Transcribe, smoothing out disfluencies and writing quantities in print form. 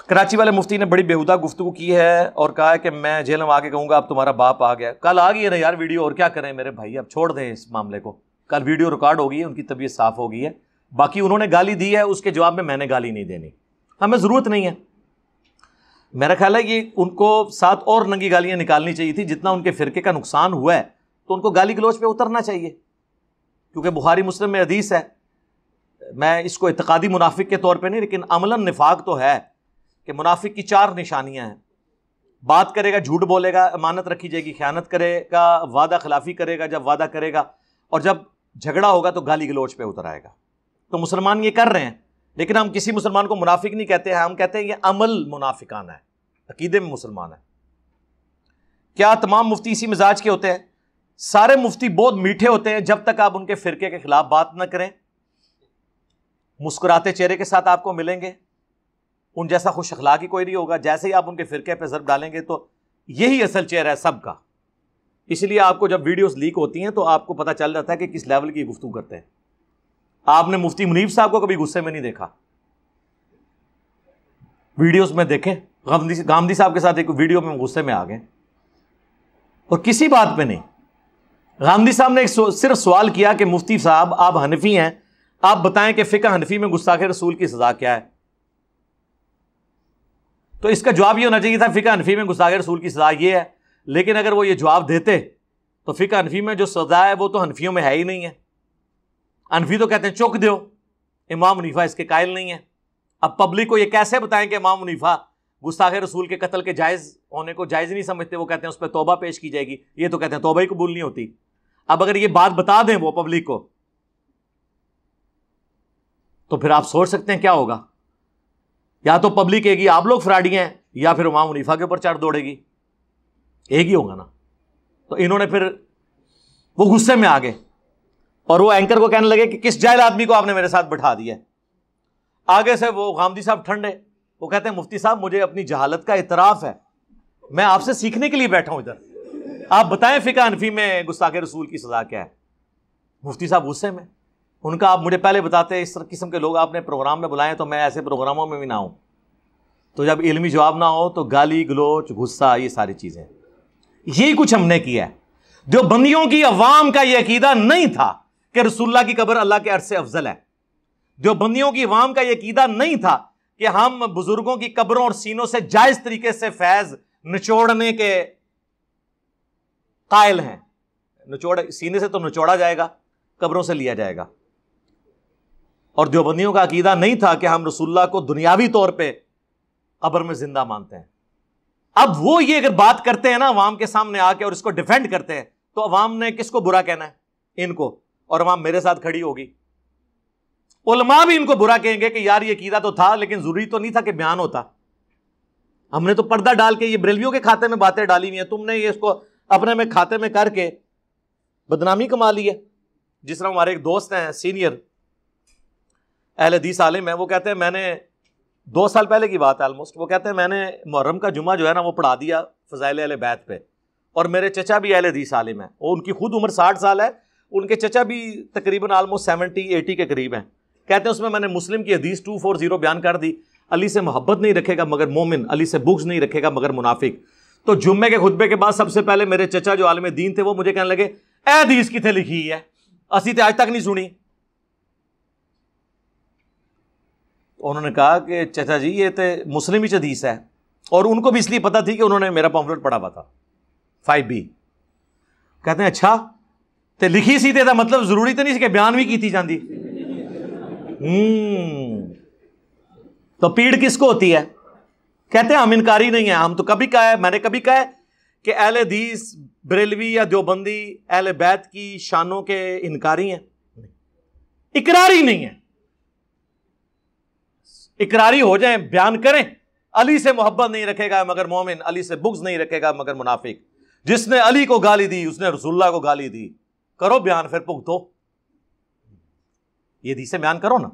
کراچی والے مفتی نے بڑی بیہودہ گفتگو کی ہے اور کہا ہے کہ میں جیل میں آ کے کہوں گا اب تمہارا باپ آ گیا. کل آ گئی ہے نا یار ویڈیو, اور کیا کریں میرے بھائی, اب چھوڑ دیں اس معاملے کو. کل ویڈیو ریکارڈ ہو گئی ہے, ان کی طبیعت صاف ہو گئی ہے. باقی انہوں نے گالی دی ہے, اس کے جواب میں نے گالی نہیں دینی, ہمیں ضرورت نہیں ہے. میرا خیال ہے کہ ان کو 7 اور ننگی گالیاں نکالنی چاہیے تھی. جتنا ان کے فرقے کا نقصان ہوا ہے تو ان کو گالی گلوچ پہ اترنا چاہیے, کیونکہ بخاری مسلم میں حدیث ہے. میں اس کو اعتقادی منافق کے طور پہ نہیں, لیکن عملاً نفاق تو ہے کہ منافق کی 4 نشانیاں ہیں. بات کرے گا جھوٹ بولے گا, امانت رکھی جائے گی خیانت کرے گا, وعدہ خلافی کرے گا جب وعدہ کرے گا, اور جب جھگڑا ہوگا تو گالی گلوچ پہ اتر آئے گا. تو مسلمان یہ کر رہے ہیں, لیکن ہم کسی مسلمان کو منافق نہیں کہتے ہیں, ہم کہتے ہیں یہ عمل منافقانہ ہے, عقیدے میں مسلمان ہے. کیا تمام مفتی اسی مزاج کے ہوتے ہیں؟ سارے مفتی بہت میٹھے ہوتے ہیں جب تک آپ ان کے فرقے کے خلاف بات نہ کریں. مسکراتے چہرے کے ساتھ آپ کو ملیں گے, ان جیسا خوش اخلاقی کوئی نہیں ہوگا. جیسے ہی آپ ان کے فرقے پہ ضرب ڈالیں گے تو یہی اصل چہرہ ہے سب کا. اس لیے آپ کو جب ویڈیوز لیک ہوتی ہیں تو آپ کو پتہ چل جاتا ہے کہ کس لیول کی گفتگو کرتے ہیں. آپ نے مفتی منیب صاحب کو کبھی غصے میں نہیں دیکھا, ویڈیوز میں دیکھیں. غامدی صاحب کے ساتھ ایک ویڈیو میں غصے میں آ گئے اور کسی بات پہ نہیں. غامدی صاحب نے صرف سوال کیا کہ مفتی صاحب آپ حنفی ہیں, آپ بتائیں کہ فقہ حنفی میں گستاخ رسول کی سزا کیا ہے. تو اس کا جواب یہ ہونا چاہیے تھا فقہ حنفی میں گستاخ رسول کی سزا یہ ہے. لیکن اگر وہ یہ جواب دیتے تو فقہ حنفی میں جو سزا ہے وہ تو حنفیوں میں ہے ہی نہیں ہے. حنفی تو کہتے ہیں چوک دیو, امام حنیفہ اس کے قائل نہیں ہے. اب پبلک کو یہ کیسے بتائیں کہ امام حنیفہ گستاخ رسول کے قتل کے جائز ہونے کو جائز نہیں سمجھتے؟ وہ کہتے ہیں اس پہ توبہ پیش کی جائے گی, یہ تو کہتے ہیں توبہ ہی قبول نہیں ہوتی. اب اگر یہ بات بتا دیں وہ پبلک کو تو پھر آپ سوچ سکتے ہیں کیا ہوگا. یا تو پبلک کہے گی آپ لوگ فراڈی ہیں, یا پھر امام حنیفہ کے اوپر چڑھ دوڑے گی, ایک ہی ہوگا نا. تو انہوں نے پھر وہ غصے میں آ گئے اور وہ اینکر کو کہنے لگے کہ کس جاہل آدمی کو آپ نے میرے ساتھ بٹھا دیا ہے. آگے سے وہ غامدی صاحب ٹھنڈے, وہ کہتے ہیں مفتی صاحب مجھے اپنی جہالت کا اعتراف ہے, میں آپ سے سیکھنے کے لیے بیٹھا ہوں ادھر, آپ بتائیں فقہ حنفی میں گستاخ رسول کی سزا کیا ہے. مفتی صاحب غصے میں, ان کا آپ مجھے پہلے بتاتے اس قسم کے لوگ آپ نے پروگرام میں بلائے تو میں ایسے پروگراموں میں بھی نہ ہوں. تو جب علمی جواب نہ ہو تو گالی گلوچ غصہ یہ ساری چیزیں, یہی کچھ ہم نے کیا ہے. دیوبندیوں کی عوام کا یہ عقیدہ نہیں تھا کہ رسول اللہ کی قبر اللہ کے عرش سے افضل ہے. دیوبندیوں کی عوام کا یہ عقیدہ نہیں تھا کہ ہم بزرگوں کی قبروں اور سینوں سے جائز طریقے سے فیض نچوڑنے کے قائل ہیں. سینے سے تو نچوڑا جائے گا, قبروں سے لیا جائے گا. اور دیوبندیوں کا عقیدہ نہیں تھا کہ ہم رسول اللہ کو دنیاوی طور پہ قبر میں زندہ مانتے ہیں. اب وہ یہ اگر بات کرتے ہیں نا عوام کے سامنے آ کے اور اس کو ڈیفینڈ کرتے ہیں تو عوام نے کس کو برا کہنا ہے؟ ان کو. اور عوام میرے ساتھ کھڑی ہوگی. علماء بھی ان کو برا کہیں گے کہ یار یہ عقیدہ تو تھا لیکن ضروری تو نہیں تھا کہ بیان ہوتا. ہم نے تو پردہ ڈال کے یہ بریلویوں کے کھاتے میں باتیں ڈالی ہوئی ہیں, تم نے یہ اس کو اپنے میں کھاتے میں کر کے بدنامی کما لی ہے. جس طرح ہمارے ایک دوست ہیں سینئر اہل حدیث عالم ہیں, وہ کہتے ہیں میں نے 2 سال پہلے کی بات ہے آلموسٹ, وہ کہتے ہیں میں نے محرم کا جمعہ جو ہے نا وہ پڑھا دیا فضائل اہل بیت پہ, اور میرے چچا بھی اہل حدیث عالم ہیں, اور ان کی خود عمر 60 سال ہے, ان کے چچا بھی تقریباً آلموسٹ 70-80 کے قریب ہیں. کہتے ہیں اس میں نے مسلم کی حدیث 240 بیان کر دی, علی سے محبت نہیں رکھے گا مگر مومن, علی سے بغض نہیں رکھے گا مگر منافق. تو جمعے کے خطبے کے بعد سب سے پہلے میرے چچا جو عالم دین تھے وہ مجھے کہنے لگے اے حدیث کتنے لکھی ہے, اسی تے آج تک نہیں سنی. انہوں نے کہا کہ چچا جی یہ تے مسلم ہی حدیث ہے, اور ان کو بھی اس لیے پتا تھی کہ انہوں نے میرا پمفلٹ پڑھا ہوا تھا 5B. کہتے ہیں اچھا تے لکھی سی تے دا مطلب ضروری تو نہیں کہ بیان بھی کی تھی جاندی. تو پیڑ کس کو ہوتی ہے؟ کہتے ہیں ہم انکاری نہیں ہیں, ہم تو کبھی کہا ہے, میں نے کبھی کہا ہے کہ اہل حدیث بریلوی یا دیوبندی اہل بیت کی شانوں کے انکاری ہیں؟ اقراری نہیں ہے. اقراری ہو جائیں, بیان کریں, علی سے محبت نہیں رکھے گا مگر مومن, علی سے بغض نہیں رکھے گا مگر منافق, جس نے علی کو گالی دی اس نے رسول اللہ کو گالی دی. کرو بیان, پھر بھگتو, یہ حدیث سے بیان کرو نا.